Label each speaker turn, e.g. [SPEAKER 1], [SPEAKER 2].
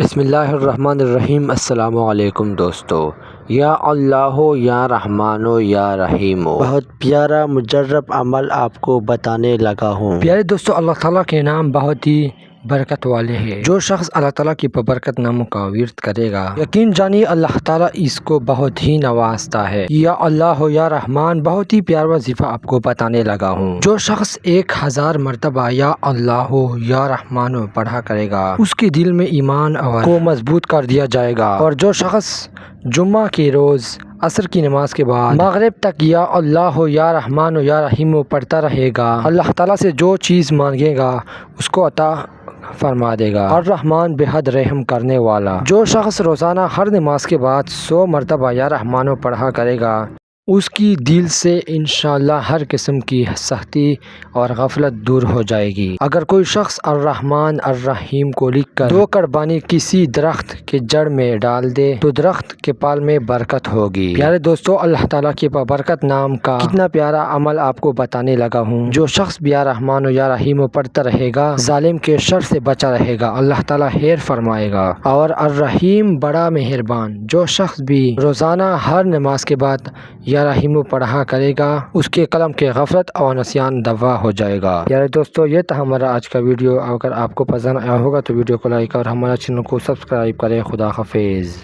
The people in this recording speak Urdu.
[SPEAKER 1] بسم اللہ الرحمن الرحیم۔ السلام علیکم دوستو۔ یا اللہ یا رحمان یا رحیم، بہت پیارا مجرب عمل آپ کو بتانے لگا ہوں۔
[SPEAKER 2] پیارے دوستو، اللہ تعالیٰ کے نام بہت ہی برکت والے ہیں۔ جو شخص اللہ تعالیٰ کی ببرکت ناموں کا ورد کرے گا، یقین جانیے اللہ تعالیٰ اس کو بہت ہی نوازتا ہے۔ یا اللہ یا رحمان بہت ہی پیارا وظیفہ آپ کو بتانے لگا ہوں۔ جو شخص 1000 مرتبہ یا اللہ یا رحمان پڑھا کرے گا، اس کے دل میں ایمان کو مضبوط کر دیا جائے گا۔ اور جو شخص جمعہ کے روز عصر کی نماز کے بعد مغرب تک یا اللہ یا رحمان یا رحیم پڑھتا رہے گا، اللہ تعالیٰ سے جو چیز مانگے گا اس کو عطا فرما دے گا۔ الرحمن بے حد رحم کرنے والا۔ جو شخص روزانہ ہر نماز کے بعد 100 مرتبہ یا رحمان پڑھا کرے گا، اس کی دل سے انشاءاللہ ہر قسم کی سختی اور غفلت دور ہو جائے گی۔ اگر کوئی شخص الرحمن الرحیم کو لکھ کر 2 کڑبانی کسی درخت کے جڑ میں ڈال دے تو درخت کے پال میں برکت ہوگی۔ پیارے دوستو، اللہ تعالیٰ کے برکت نام کا کتنا پیارا عمل آپ کو بتانے لگا ہوں۔ جو شخص بھی یا رحمان یا رحیم پڑھتا رہے گا، ظالم کے شر سے بچا رہے گا، اللہ تعالیٰ خیر فرمائے گا۔ اور الرحیم بڑا مہربان۔ جو شخص بھی روزانہ ہر نماز کے بعد یا رحیم پڑھا کرے گا، اس کے قلم کے غفلت اور نسیان دوا ہو جائے گا۔ پیارے دوستو، یہ تھا ہمارا آج کا ویڈیو۔ اگر آپ کو پسند آیا ہوگا تو ویڈیو کو لائک اور ہمارا چینل کو سبسکرائب کریں۔ خدا حافظ۔